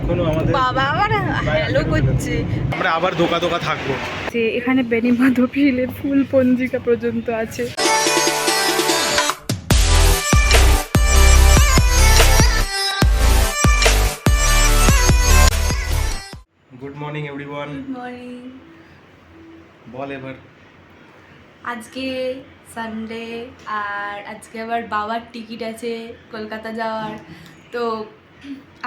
এখনো আমাদের বাবা আবার হ্যালো করছে। আমরা আবার দোকা দোকা থাকবো। যে এখানে বেনিমাধবশিলের ফুল পঞ্জিকা পর্যন্ত আছে। Good morning everyone. Good morning. বল এবার। আজকে সানডে আর আজকে আবার বাবার টিকিট আছে কলকাতা যাওয়ার। তো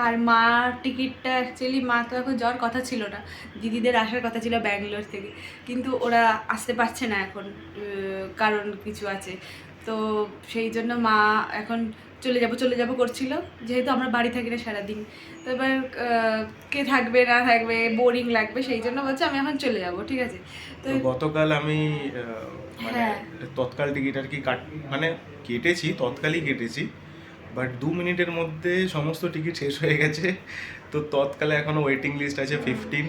আর মার টিকিটটা অ্যাকচুয়ালি মা তো এখন যাওয়ার কথা ছিল না, দিদিদের আসার কথা ছিল ব্যাঙ্গালোর থেকে, কিন্তু ওরা আসতে পারছে না এখন, কারণ কিছু আছে। তো সেই জন্য মা এখন চলে যাব করছিল, যেহেতু আমরা বাড়ি থাকি না সারাদিন। তো এবার কে থাকবে না থাকবে, বোরিং লাগবে, সেই জন্য বলছে আমি এখন চলে যাব, ঠিক আছে। তো গতকাল আমি মানে তৎকাল টিকিট আর কি মানে কেটেছি, তৎকালই কেটেছি, বাট 2 মিনিটের মধ্যে সমস্ত টিকিট শেষ হয়ে গেছে। তো তৎকালে এখনো ওয়েটিং লিস্ট আছে 15।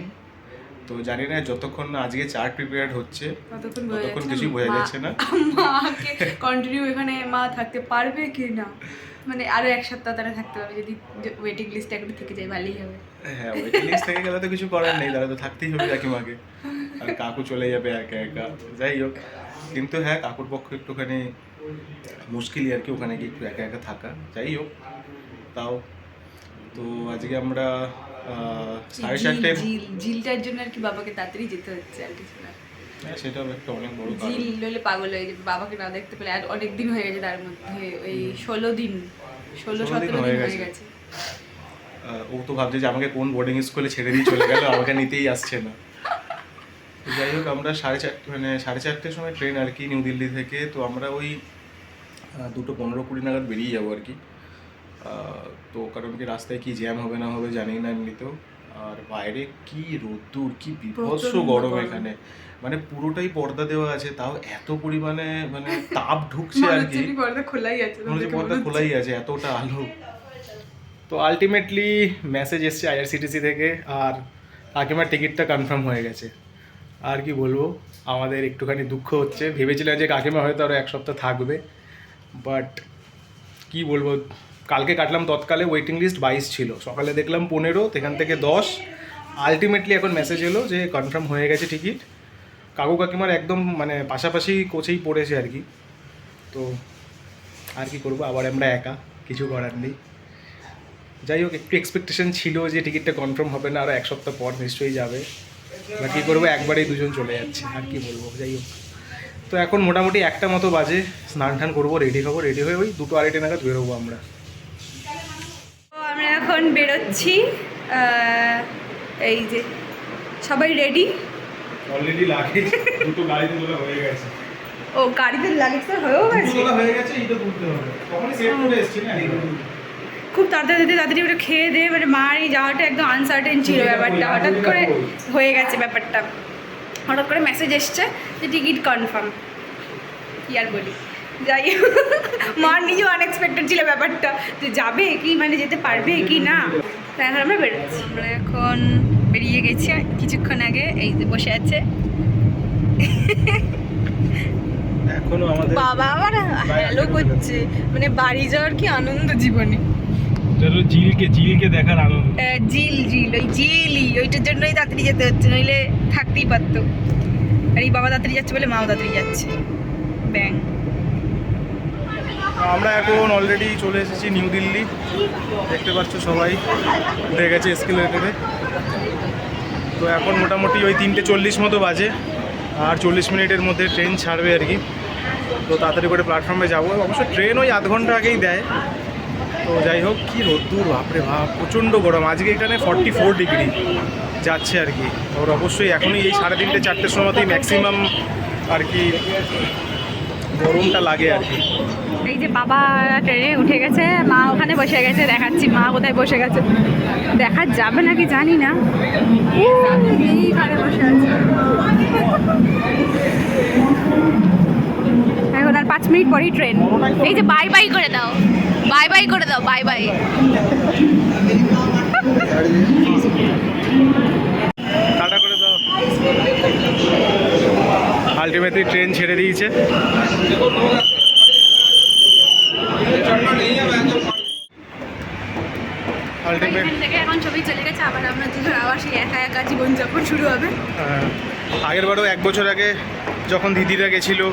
তো জানি না যতক্ষণ না আজকে চার্ট প্রিপেয়ার্ড হচ্ছে ততক্ষণ কিছুই বোঝা যাচ্ছে না মাকে কন্টিনিউ এখানে মা থাকতে পারবে কি না, মানে আরো এক সপ্তাহ তারা থাকতে পারবে যদি ওয়েটিং লিস্ট একটু থেকে যায়, ভালোই হবে। হ্যাঁ, ওয়েটিং লিস্ট থেকে গেলে তো কিছু করার নেই, তাহলে তো থাকতেই হবে কাকিমাকে, আর কাকু চলে যাবে একা একা। যাই হোক, কিন্তু হ্যাঁ কাকুর পক্ষে একটুখানি মুশকিলই আর কি ওখানে গিয়ে একটু একা একা থাকা। যাই হোক, তাও তো আজকে আমরা 4:30 ঝিলটার জন্য আর কি বাবাকে তাড়াতাড়ি যেতে হচ্ছে, আর কিছু না। হ্যাঁ, সেটাও একটা অনেক বড় কারণ। ঝিল হলে পাগল হয়ে যাবে, বাবাকে না দেখতে পেলে। আর অনেক দিন হয়ে গেছে, তার মধ্যে ওই 16 দিন 17 দিন হয়ে গেছে। ও তো ভাবছে যে আমাকে কোন বোর্ডিং স্কুলে ছেড়ে দিয়ে চলে গেল, আমাকে নিতেই আসছে না। যাই হোক, আমরা 4:30 সময় ট্রেন আর কি নিউ দিল্লি থেকে। তো আমরা ওই 2:15-20 নাগাদ বেরিয়ে যাবো আর কি। তো কারণ কি রাস্তায় কি জ্যাম হবে না হবে জানি না এমনিতেও। আর বাইরে কি রোদ্দুর, কি বিভৎস গরম এখানে, মানে পুরোটাই পর্দা দেওয়া আছে, তাও এত পরিমাণে মানে তাপ ঢুকছে আর কি, পর্দা খোলাই আছে, পর্দা খোলাই আছে, এতটা আলো। তো আলটিমেটলি মেসেজ এসছে আইআরসিটিসি থেকে, আর কাকিমার টিকিটটা কনফার্ম হয়ে গেছে। আর কি বলবো, আমাদের একটুখানি দুঃখ হচ্ছে। ভেবেছিলাম যে কাকিমা হয়তো আরও এক সপ্তাহ থাকবে, বাট কি বলবো, কালকে কাটলাম তৎকালে ওয়েটিং লিস্ট 22 ছিল, সকালে দেখলাম 15, সেখান থেকে 10। আলটিমেটলি এখন মেসেজ এলো যে কনফার্ম হয়ে গেছে টিকিট। কাকু কাকিমার একদম মানে পাশাপাশি কোচেই পড়েছে আর কি। তো আর কি করবো, আবার আমরা একা, কিছু করার নেই। যাই হোক, একটু এক্সপেকটেশন ছিল যে টিকিটটা কনফার্ম হবে না, আরও এক সপ্তাহ পর নিশ্চয়ই যাবে, বা কী করবো, একবারেই দুজন চলে যাচ্ছে, আর কি বলবো। যাই হোক, তো এখন মোটামুটি 1টা মতো বাজে, স্নান টান করবো, রেডি হবো, রেডি হয়ে ওই 2-2:30 নাগাদ বেরোবো আমরা। তো আমরা এখন বেরোচ্ছি, এই যে সবাই রেডি। অলরেডি লাগেজ দুটো গাড়িতে তোলা হয়ে গেছে। ও, গাড়িতে লাগেজ তো হয়েও গেছে, তোলা হয়ে গেছে, এইটা তুলতে হবে, তখনই সেট করে এসেছি না। খুব তাড়াতাড়ি ওটা খেয়ে দিয়ে, মানে মার এই যাওয়াটা একদম আনসার্টেন ছিল ব্যাপারটা, হঠাৎ করে হয়ে গেছে ব্যাপারটা, হঠাৎ করে মেসেজ এসছে যে টিকিট কনফার্ম। কি আর বলি, যাই মার নিজেও আনএক্সপেক্টেড ছিল ব্যাপারটা, যে যাবে কি, মানে যেতে পারবে কি না। তাই এখন আমরা বেরোচ্ছি, আমরা এখন বেরিয়ে গেছি কিছুক্ষণ আগে, এই যে বসে আছে। এখনো আমাদের বাবা আবার হ্যালো করছে, মানে বাড়ি যাওয়ার কি আনন্দ জীবনে। ঝিলকে দেখার আনন্দ। ওই ওইটার জন্যই তাড়াতাড়ি যেতে হচ্ছে, নইলে থাকতেই পারতো। আর এই বাবা তাড়াতাড়ি যাচ্ছে বলে মাও তাড়াতাড়ি যাচ্ছে। ব্যাং, আমরা এখন অলরেডি চলে এসেছি নিউ দিল্লি, দেখতে পাচ্ছ সবাই উঠে গেছে এসকেলেটরে। তো এখন মোটামুটি ওই 3:40 মতো বাজে, আর 40 মিনিটের মধ্যে ট্রেন ছাড়বে আর কি। তো তাড়াতাড়ি করে প্ল্যাটফর্মে যাবো, অবশ্য ট্রেন ওই 1/2 ঘন্টা আগেই দেয়। তো যাই হোক, কী রোদ্দুর, বাপরে বাপ, প্রচণ্ড গরম। আজকে এখানে 44 ডিগ্রি যাচ্ছে আর কি। ওর অবশ্যই এখনই এই 3:30-4টের সময়তেই ম্যাক্সিমাম আর কি গরমটা লাগে আর কি। এই যে বাবা ট্রেনে উঠে গেছে, মা ওখানে বসে গেছে, দেখাচ্ছি মা কোথায় বসে গেছে, দেখা যাবে নাকি জানি না, এইখানে বসে আছে। এখন আর 5 মিনিট পরেই ট্রেন। এই যে বাই বাই করে দাও, বাই বাই করে দাও, বাই বাই। টাটা করে দাও। আলটিমেটলি ট্রেন ছেড়ে দিয়েছে। এখান থেকে এখন তখন সবাই চলে গেছে, আবার আমরা দুজন আবার সেই একা একা জীবনযাপন শুরু হবে। আগের বারও 1 বছর আগে যখন দিদিরা গেছিলো,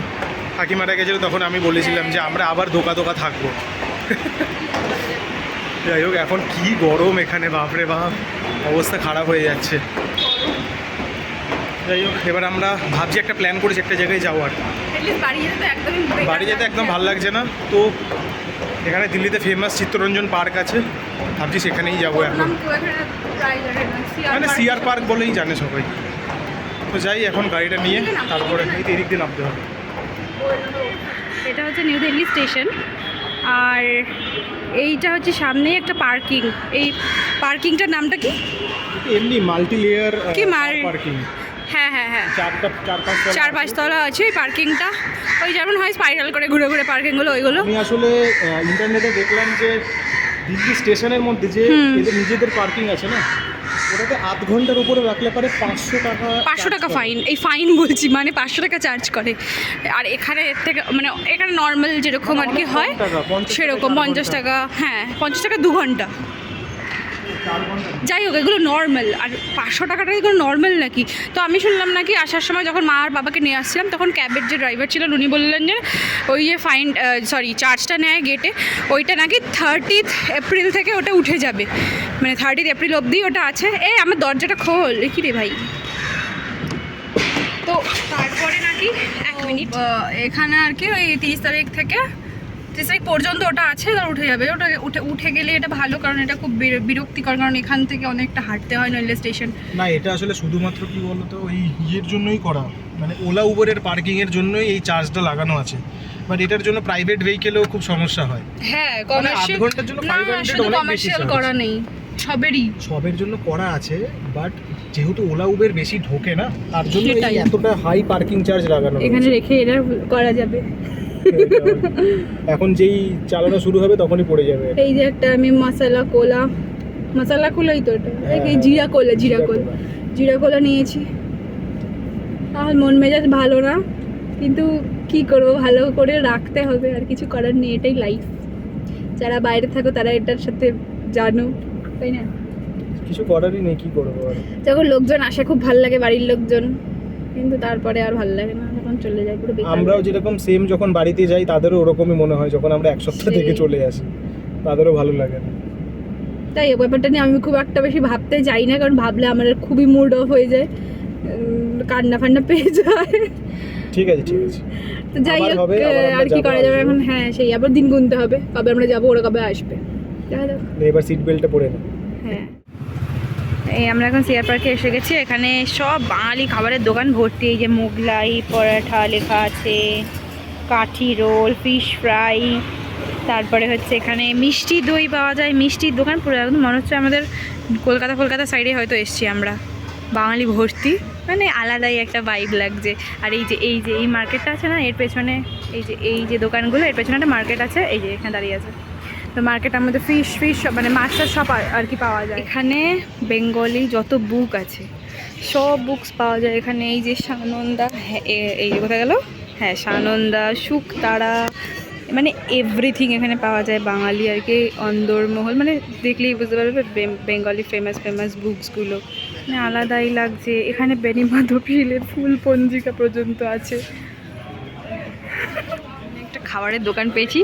কাকিমারা গেছিলো, তখন আমি বলেছিলাম যে আমরা আবার দোকা থাকবো। যাই হোক, এখন কি গরম এখানে, বাপরে বাপ, অবস্থা খারাপ হয়ে যাচ্ছে। যাই হোক, এবার আমরা ভাবছি একটা প্ল্যান করেছি একটা জায়গায় যাওয়ার। বাড়ি যেতে একদম ভালো লাগছে না, তো এখানে দিল্লিতে ফেমাস চিত্তরঞ্জন পার্ক আছে, ভাবছি সেখানেই যাবো এখন। মানে সিআর পার্ক বলেই জানে সবাই। তো যাই এখন গাড়িটা নিয়ে, তারপরে এদিক দিয়ে নামতে হবে। এটা হচ্ছে নিউ দিল্লি স্টেশন, আর এইটা হচ্ছে সামনেই একটা পার্কিং। এই পার্কিংটার নামটা কি? এমনি মাল্টি লেয়ার কি পার্কিং। হ্যাঁ হ্যাঁ হ্যাঁ, 4-5 তলা আছে ওই পার্কিংটা। ওই যেমন হয় স্পাইরাল করে ঘুরে ঘুরে পার্কিংগুলো, ওইগুলো। আমি আসলে ইন্টারনেটে দেখলাম যে দিল্লি স্টেশনের মধ্যে যে এদের নিজেদের পার্কিং আছে না, ওটাতে আধ ঘন্টার উপরে রাখলে পারে 500 টাকা ফাইন। এই ফাইন বলছি, মানে 500 টাকা চার্জ করে। আর এখানে এর থেকে মানে এখানে নর্মাল যেরকম আর কি হয় সেরকম 50 টাকা। হ্যাঁ, 50 টাকা 2 ঘন্টা। যাই হোক, এগুলো নর্মাল। আর 500 টাকাটা এগুলো নর্মাল নাকি? তো আমি শুনলাম নাকি আসার সময় যখন মা আর বাবাকে নিয়ে আসছিলাম, তখন ক্যাবের যে ড্রাইভার ছিলেন উনি বললেন যে ওই যে চার্জটা নেয় গেটে, ওইটা নাকি 30 এপ্রিল থেকে ওটা উঠে যাবে। মানে 30 এপ্রিল অবধি ওটা আছে। আমার দরজাটা খোল, কি রে ভাই। তো তারপরে নাকি 1 মিনিট এখানে আর কি ওই 30 তারিখ থেকে 30 তারিখ পর্যন্ত ওটা আছে, আর উঠে যাবে। ওটা উঠে গেলে এটা ভালো, কারণ এটা খুব বিরক্তিকর, কারণ এখান থেকে অনেকটা হাঁটতে হয় রেলওয়ে স্টেশন। না, এটা আসলে শুধুমাত্র কি বলতো ওই ইয়ের জন্যই করা, মানে ওলা উবেরের পার্কিংয়ের জন্যই এই চার্জটা লাগানো আছে। বাট এটার জন্য প্রাইভেট ভেহিকেলেও খুব সমস্যা হয়। হ্যাঁ, কমার্শিয়াল ঘন্টার জন্য 500 অনেক বেশি করা নেই, সবের জন্য করা আছে। বাট যেহেতু ওলা উবের বেশি ঢোকে না, তার জন্য এই এতটা হাই পার্কিং চার্জ লাগানো এখানে রেখে এটা করা যাবে। এখন যেই চালানো শুরু হবে তখনই পড়ে যাবে। এই যে একটা আমি মশলা কোলাই তো, এটা এই জিরা কোলা নিয়েছি। আর মন মেজাজ ভালো না, কিন্তু কি করব, ভালো করে রাখতে হবে, আর কিছু করার নেই, এটাই লাইফ। যারা বাইরে থাকো তারা এটার সাথে জানো, তাই না? কিছু করারই নেই, কি করবো আর। যখন লোকজন আসে খুব ভালো লাগে, বাড়ির লোকজন, কিন্তু তারপরে আর ভালো লাগে না, যখন চলে যায় পুরো বেকার। আমরাও যেরকম সেম যখন বাড়িতে যাই তাদেরও ওরকমই মনে হয়, যখন আমরা 1 সপ্তাহ থেকে চলে আসি তাদেরও ভালো লাগে না। তাই এই ব্যাপারটা নিয়ে আমি খুব একটা বেশি ভাবতে যাই না, কারণ ভাবলে আমার খুবই মুড অফ হয়ে যায়, কান্না ফান্না পেয়ে যায়। ঠিক আছে তো যাই হোক, আর কি করা যাবে এখন। হ্যাঁ, সেই আবার দিন গুনতে হবে, কবে আমরা যাবো, ওরা কবে আসবে। এবার সিট বেল্টটা পরে না। হ্যাঁ, এই আমরা এখন সিআর পার্কে এসে গেছি। এখানে সব বাঙালি খাবারের দোকান ভর্তি। এই যে মোগলাই পরাঠা লেখা আছে, কাঠি রোল, ফিশ ফ্রাই, তারপরে হচ্ছে এখানে মিষ্টি দই পাওয়া যায়। মিষ্টির দোকান পুরো একদম মনে হচ্ছে আমাদের কলকাতা সাইডে হয়তো এসছি আমরা। বাঙালি ভর্তি, মানে আলাদাই একটা ভাইব লাগছে। আর এই মার্কেটটা আছে না, এর পেছনে এই যে দোকানগুলো, এর পেছনে একটা মার্কেট আছে, এই যে এখানে দাঁড়িয়ে আছে। তো মার্কেটের মধ্যে ফিশ মানে মাছটা সব আর কি পাওয়া যায়। এখানে বেঙ্গলি যত বুক আছে সব বুকস পাওয়া যায় এখানে। এই যে সানন্দা, এই যে কোথায় গেল, হ্যাঁ সানন্দা, শুকতারা, মানে এভরিথিং এখানে পাওয়া যায় বাঙালি আর কি। অন্দরমহল, মানে দেখলেই বুঝতে পারবে বেঙ্গলি ফেমাস বুকসগুলো, মানে আলাদাই লাগছে। এখানে বেনিমাধব হিলের ফুল পঞ্জিকা পর্যন্ত আছে। একটা খাবারের দোকান পেয়েছি,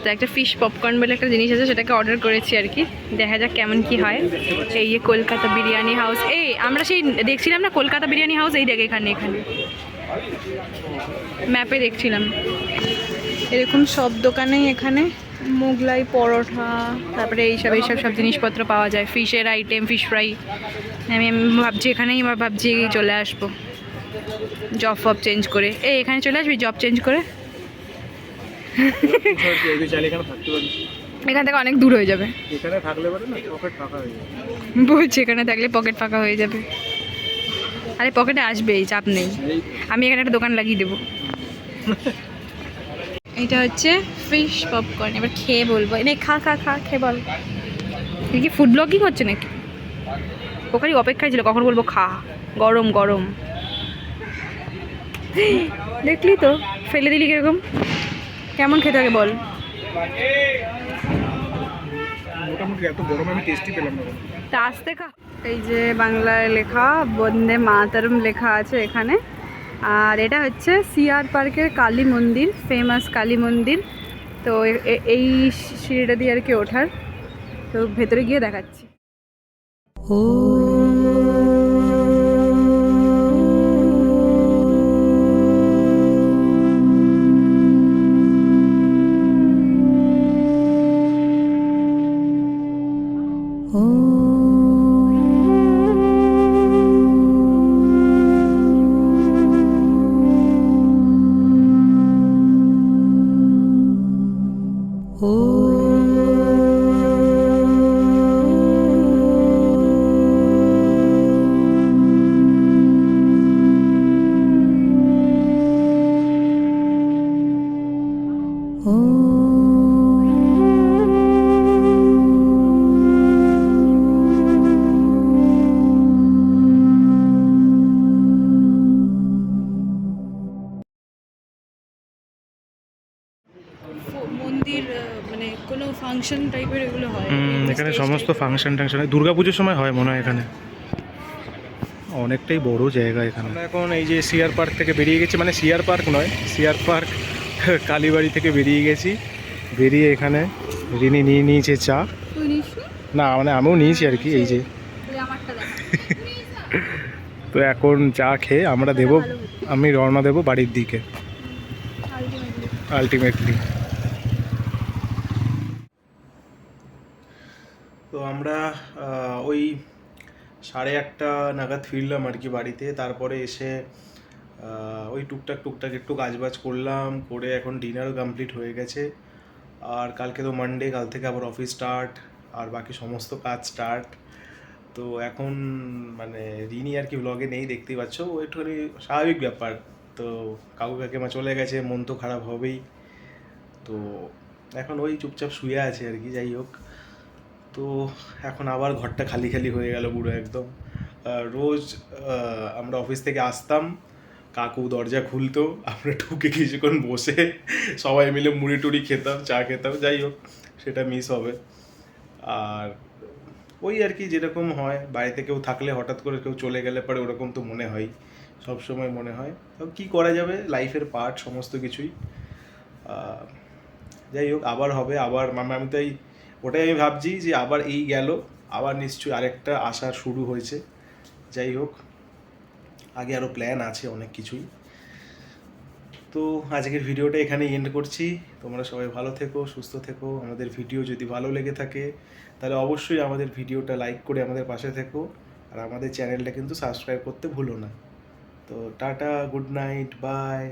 তো একটা ফিশ পপকর্ন বলে একটা জিনিস আছে, সেটাকে অর্ডার করেছি আর কি, দেখা যাক কেমন কি হয়। এই যে কলকাতা বিরিয়ানি হাউস, আমরা সেই দেখছিলাম না কলকাতা বিরিয়ানি হাউস, এই দেখে এখানে ম্যাপে দেখছিলাম। এরকম সব দোকানেই এখানে মোগলাই পরোটা, তারপরে এইসব সব জিনিসপত্র পাওয়া যায়, ফিশের আইটেম, ফিশ ফ্রাই। আমি ভাবছি এখানেই ভাবছি চলে আসবো, জব ফব চেঞ্জ করে। এখানে চলে আসবি জব চেঞ্জ করে, এখান থেকে অনেক দূর হয়ে যাবে। বলছি এখানে থাকলে পকেট ফাঁকা হয়ে যাবে। আরে পকেটে আসবেই, চাপ নেই, আমি এখানে একটা দোকান লাগিয়ে দেবো। এটা হচ্ছে ফিশ পপকর্ন, এবার খেয়ে বলবো। খা খেয়ে বল। কি ফুড ব্লগিং হচ্ছে নাকি? ওখানে অপেক্ষায় ছিল কখন বলবো খা, গরম দেখলি তো, ফেলে দিলি কিরকম। কেমন খেতে হবে বল? মোটামুটি এত গরম আমি টেস্টি পেলাম না। তা আসতে এই যে বাংলায় লেখা বন্দে মাতরম লেখা আছে এখানে। আর এটা হচ্ছে সিআর পার্কের কালী মন্দির, ফেমাস কালী মন্দির। তো এই সিঁড়িটা দিয়ে আর কি ওঠার, তো ভেতরে গিয়ে দেখাচ্ছি। মন্দির মানে কোনো ফাংশন টাইপের এগুলো হয় এখানে সমস্ত ফাংশন টাংশন হয়, দুর্গাপুজোর সময় হয় মনে হয় এখানে। অনেকটাই বড় জায়গা এখানে। আমরা এখন এই যে সিআর পার্ক থেকে বেরিয়ে গেছি, মানে সিআর পার্ক নয়, সিআর পার্ক কালীবাড়ি থেকে বেরিয়ে গেছি। বেরিয়ে এখানে রিনি নিয়ে নিয়েছে চা। না মানে আমিও নিয়েছি আর কি, এই যে। তো এখন চা খেয়ে আমরা আমি রওনা দেবো বাড়ির দিকে আলটিমেটলি। তো আমরা ওই 8:30 নাগাদ ফিরলাম আর কি বাড়িতে। তারপরে এসে ওই টুকটাক একটু কাজবাজ করলাম, করে এখন ডিনারও কমপ্লিট হয়ে গেছে। আর কালকে তো মানডে, কাল থেকে আবার অফিস স্টার্ট, আর বাকি সমস্ত কাজ স্টার্ট। তো এখন মানে রিনি আর কি ব্লগে নেই, দেখতেই পাচ্ছ, ও একটুখানি স্বাভাবিক ব্যাপার। তো কাকু কাকিমা চলে গেছে, মন তো খারাপ হবেই। তো এখন ওই চুপচাপ শুয়ে আছে আর কি। যাই হোক, তো এখন আবার ঘরটা খালি খালি হয়ে গেল পুরো একদম। রোজ আমরা অফিস থেকে আসতাম, কাকু দরজা খুলতো, আমরা ঢুকে কিছুক্ষণ বসে সবাই মিলে মুড়ি টুড়ি খেতাম, চা খেতাম। যাই হোক, সেটা মিস হবে। আর ওই আর কি যেরকম হয়, বাড়িতে কেউ থাকলে হঠাৎ করে কেউ চলে গেলে পরে ওরকম তো মনে হয়, সবসময় মনে হয়। তো কী করা যাবে, লাইফের পার্ট সমস্ত কিছুই। যাই হোক, আবার হবে, আবার আমি তাই ওটাই আমি ভাবছি যে আবার এই গেল, আবার নিশ্চয়ই আরেকটা আশা শুরু হয়েছে। যাই হোক, আগে আরও প্ল্যান আছে অনেক কিছুই। তো আজকের ভিডিওটা এখানেই এন্ড করছি। তোমরা সবাই ভালো থেকো, সুস্থ থেকো। আমাদের ভিডিও যদি ভালো লেগে থাকে তাহলে অবশ্যই আমাদের ভিডিওটা লাইক করে আমাদের পাশে থেকো। আর আমাদের চ্যানেলটা কিন্তু সাবস্ক্রাইব করতে ভুলো না। তো টাটা, গুড নাইট, বাই।